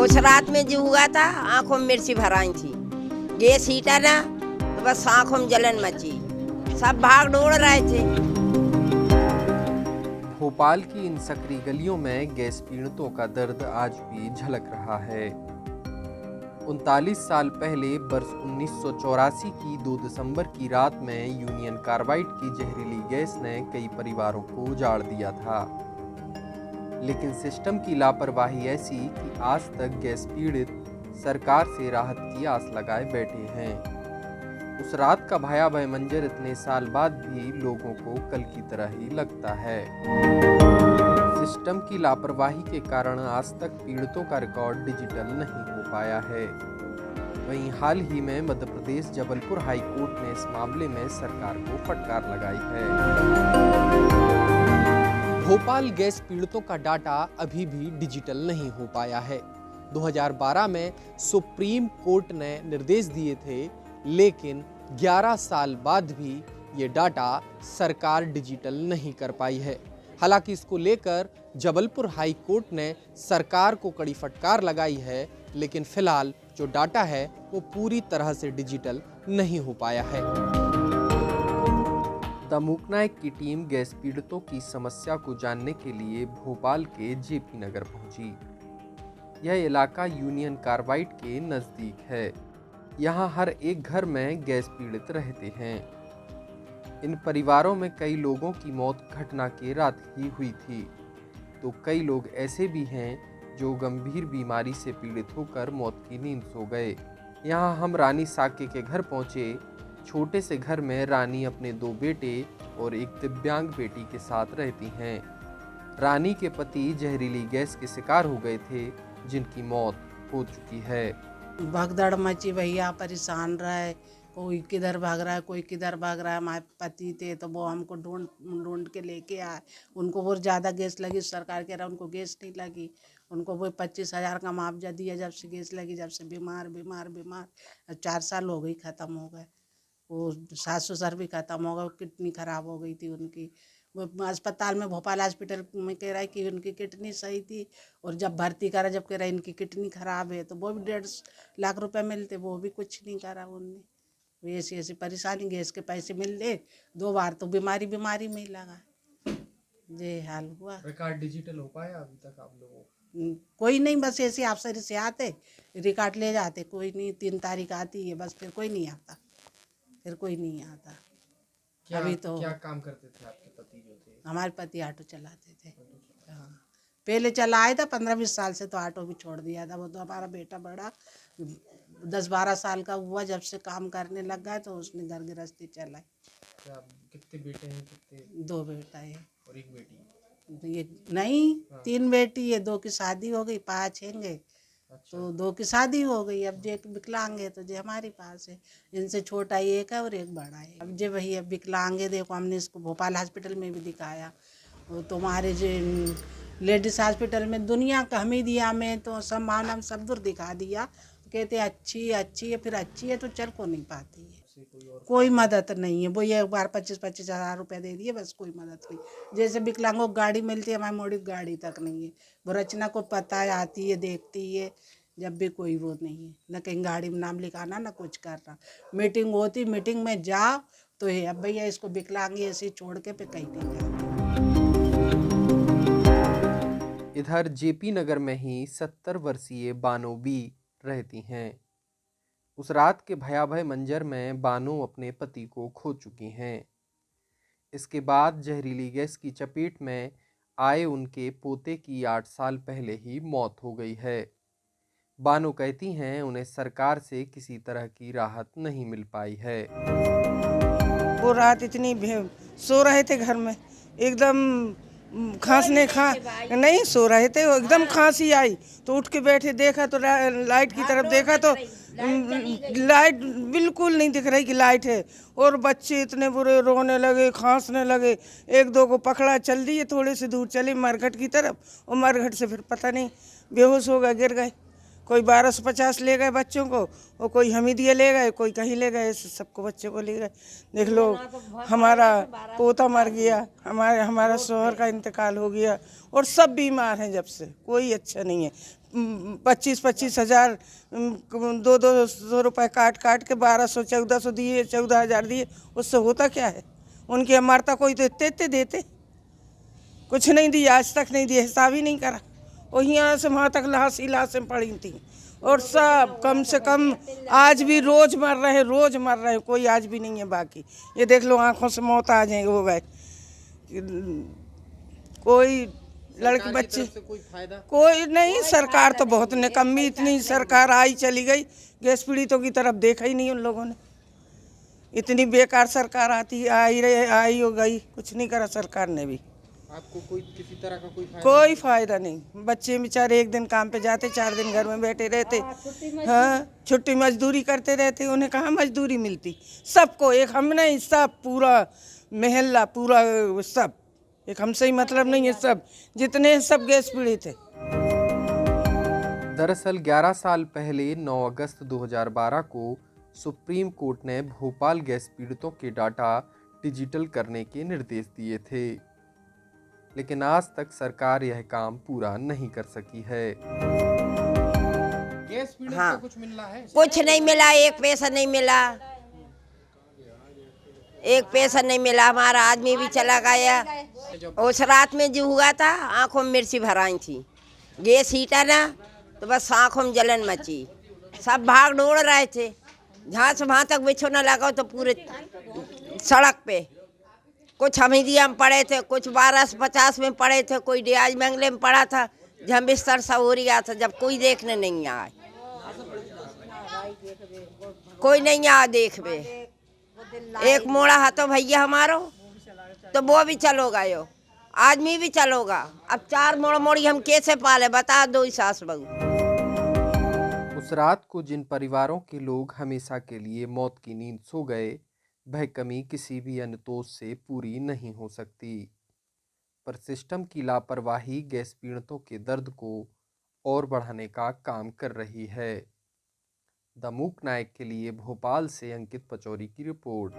उस रात में जो हुआ था आंखों में मिर्ची भराई थी, गैस हीटर ना तो बस आंखों में जलन मची, सब भाग दौड़ रहे थे। भोपाल की इन सकरी गलियों में गैस पीड़ितों का दर्द आज भी झलक रहा है। 39 साल पहले वर्ष 1984 की 2 दिसंबर की रात में यूनियन कार्बाइड की जहरीली गैस ने कई परिवारों को उजाड़ दिया था। लेकिन सिस्टम की लापरवाही ऐसी कि आज तक गैस पीड़ित सरकार से राहत की आस लगाए बैठे हैं। उस रात का भयावह मंजर इतने साल बाद भी लोगों को कल की तरह ही लगता है। सिस्टम की लापरवाही के कारण आज तक पीड़ितों का रिकॉर्ड डिजिटल नहीं हो पाया है। वहीं हाल ही में मध्य प्रदेश जबलपुर हाई कोर्ट ने इस मामले में सरकार को फटकार लगाई है। भोपाल गैस पीड़ितों का डाटा अभी भी डिजिटल नहीं हो पाया है। 2012 में सुप्रीम कोर्ट ने निर्देश दिए थे, लेकिन 11 साल बाद भी ये डाटा सरकार डिजिटल नहीं कर पाई है। हालांकि इसको लेकर जबलपुर हाई कोर्ट ने सरकार को कड़ी फटकार लगाई है, लेकिन फिलहाल जो डाटा है वो पूरी तरह से डिजिटल नहीं हो पाया है। द मूकनायक की टीम गैस पीड़ितों की समस्या को जानने के लिए भोपाल के जेपी नगर पहुंची। यह इलाका यूनियन कार्बाइड के नज़दीक है। यहाँ हर एक घर में गैस पीड़ित रहते हैं। इन परिवारों में कई लोगों की मौत घटना के रात ही हुई थी, तो कई लोग ऐसे भी हैं जो गंभीर बीमारी से पीड़ित होकर मौत की नींद सो गए। यहाँ हम रानी साके के घर पहुँचे। छोटे से घर में रानी अपने 2 बेटे और एक दिव्यांग बेटी के साथ रहती हैं। रानी के पति जहरीली गैस के शिकार हो गए थे, जिनकी मौत हो चुकी है। भगदड़ मची, भैया परेशान रहे, कोई किधर भाग रहा है, कोई किधर भाग रहा है। हमारे पति थे तो वो हमको ढूंढ के लेके आए। उनको बहुत ज़्यादा गैस लगी, सरकार कह रहा उनको गैस नहीं लगी। उनको वो 25,000 का मुआवजा दिया जब से गैस लगी, जब से बीमार 4 साल हो गई, ख़त्म हो गए। वो सास ससुर भी ख़त्म हो गए, किडनी खराब हो गई थी उनकी। वो अस्पताल में भोपाल हॉस्पिटल में कह रहा है कि उनकी किडनी सही थी, और जब भर्ती करा जब कह रहा है इनकी किडनी खराब है, तो वो भी 1.5 लाख रुपए मिलते, वो भी कुछ नहीं करा उनने। ऐसी ऐसी परेशानी, गैस के पैसे मिलते 2 बार तो बीमारी में ही लगा। ये हाल हुआ। रिकॉर्ड डिजिटल हो पाया अभी तक आप लोगों? कोई नहीं, बस ऐसे अफसर से आते रिकॉर्ड ले जाते, कोई नहीं। 3 तारीख आती है बस, फिर कोई नहीं आता, अभी तो क्या काम करते थे आपके पति जो थे? हमारे पति ऑटो चलाते थे। हाँ, पहले चलाया था, 15-20 साल से तो ऑटो भी छोड़ दिया था। वो तो हमारा बेटा बड़ा 10-12 साल का हुआ जब से काम करने लग गया, तो उसने घर गृहस्थी चलाई। कितने बेटे हैं? कितने? 2 बेटा है और 1 बेटी? ये नहीं, 3 बेटी है, 2 की शादी हो गई, 5 हैंगे। अच्छा। तो 2 की शादी हो गई, अब जे विकलांग है तो जे हमारे पास है। इनसे छोटा ही एक है और एक बड़ा है। अब जे वही अब विकलांग है, देखो हमने इसको भोपाल हॉस्पिटल में भी दिखाया, वो तुम्हारे जो लेडीज हॉस्पिटल में दुनिया का हमें दिया, में तो सब मानव सब दूर दिखा दिया, कहते अच्छी है, फिर अच्छी है तो चल को नहीं पाती है। कोई मदद नहीं है। वो ये एक बार 25-25 हज़ार रुपये दे दिए, बस कोई मदद नहीं। जैसे विकलांगों को गाड़ी मिलती है, हमारी मोड़ी गाड़ी तक नहीं है। वो रचना को पता है, आती है, देखती है, जब भी कोई वो नहीं है, न कहीं गाड़ी में नाम लिखाना, न कुछ करना। मीटिंग होती, मीटिंग में जाओ तो है अब भैया इसको विकलांगी ऐसे छोड़ के पे कहीं नहीं जाते। इधर जेपी नगर में ही 70 वर्षीय बानो बी रहती हैं। उस रात के भयावह मंजर में बानो अपने पति को खो चुकी हैं। इसके बाद जहरीली गैस की चपेट में आए उनके पोते की 8 साल पहले ही मौत हो गई है। बानो कहती हैं उन्हें सरकार से किसी तरह की राहत नहीं मिल पाई है। वो रात इतनी सो रहे थे घर में, एकदम नहीं सो रहे थे, एकदम खांसी आई तो उठ के बैठे, देखा तो लाइट की तरफ देखा तो लाइट बिल्कुल नहीं दिख रही कि लाइट है। और बच्चे इतने बुरे रोने लगे, खांसने लगे। 1-2 को पकड़ा, चल दिए, थोड़े से दूर चले मरघट की तरफ, और मरघट से फिर पता नहीं बेहोश हो गए, गिर गए। कोई 1250 ले गए बच्चों को, और कोई हमीदिया ले गए, कोई कहीं ले गए, सबको बच्चों को ले गए। देख लो, हमारा पोता मर गया, हमारा शौहर का इंतकाल हो गया, और सब बीमार हैं जब से, कोई अच्छा नहीं है। 25-25 हजार 200 रुपए काट के 1200-1400 दिए, 14,000 दिए, उससे होता क्या है? उनकी अमरता कोई तो इतने देते, कुछ नहीं दिया, आज तक नहीं दिया, हिसाब ही नहीं करा। और यहाँ से वहाँ तक लाश पड़ी थी, और सब कम से कम आज भी रोज मर रहे, कोई आज भी नहीं है बाकी। ये देख लो, आंखों से मौत आ जाएंगे हो गए। कोई लड़के बच्चे कोई नहीं, सरकार तो बहुत निकम्मी, इतनी सरकार आई चली गई, गैस पीड़ितों की तरफ देखा ही नहीं उन लोगों ने। इतनी बेकार सरकार आई हो गई, कुछ नहीं करा सरकार ने भी। आपको कोई किसी तरह का कोई फायदा नहीं। बच्चे बेचारे एक दिन काम पे जाते, 4 दिन घर में बैठे रहते, हाँ छुट्टी मजदूरी करते रहते, उन्हें कहाँ मजदूरी मिलती। सबको, एक हम नहीं, सब पूरा महल्ला, पूरा सब, एक हमसे ही मतलब नहीं है, सब जितने सब गैस पीड़ित थे। दरअसल 11 साल पहले 9 अगस्त 2012 को सुप्रीम कोर्ट ने भोपाल गैस पीड़ितों के डाटा डिजिटल करने के निर्देश दिए थे, लेकिन आज तक सरकार यह काम पूरा नहीं कर सकी है। गैस पीड़ित हाँ, को कुछ मिलना है? कुछ नहीं मिला, एक पैसा नहीं मिला, एक पैसा नहीं मिला। हमारा आदमी भी चला गया। उस रात में जो हुआ था, आंखों में मिर्ची भराई थी, गैस हीटर ना, तो बस आंखों में जलन मची, सब भाग दौड़ रहे थे। जहाँ से वहाँ तक बिछोना लगा तो पूरे सड़क पे, कुछ हमीदिया में पड़े थे, कुछ 1250 में पड़े थे, कोई डियाज मंगले में पड़ा था, जहाँ बिस्तर सब हो गया था। जब कोई देखने नहीं आया, कोई नहीं आया देखवे। एक मोड़ा हा तो भैया हमारो, तो वो भी चलो गयो, आदमी भी चलोगा। अब 4 मोड़ी हम कैसे पाले, बता दो सास बहू। उस रात को जिन परिवारों के लोग हमेशा के लिए मौत की नींद सो गए, वह कमी किसी भी अन्य दोष से पूरी नहीं हो सकती। पर सिस्टम की लापरवाही गैस पीड़ितों के दर्द को और बढ़ाने का काम कर रही है। दमूक नायक के लिए भोपाल से अंकित पचौरी की रिपोर्ट।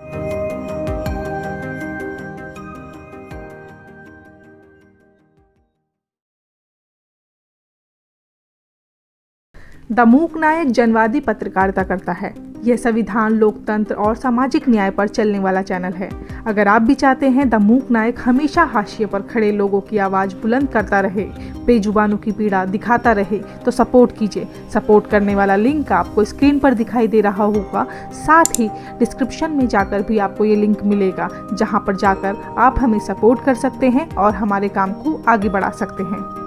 दमूक नायक जनवादी पत्रकारिता करता है। यह संविधान, लोकतंत्र और सामाजिक न्याय पर चलने वाला चैनल है। अगर आप भी चाहते हैं दमूक नायक हमेशा हाशिए पर खड़े लोगों की आवाज़ बुलंद करता रहे, बेजुबानों की पीड़ा दिखाता रहे, तो सपोर्ट कीजिए। सपोर्ट करने वाला लिंक आपको स्क्रीन पर दिखाई दे रहा होगा। साथ ही डिस्क्रिप्शन में जाकर भी आपको ये लिंक मिलेगा, जहाँ पर जाकर आप हमें सपोर्ट कर सकते हैं और हमारे काम को आगे बढ़ा सकते हैं।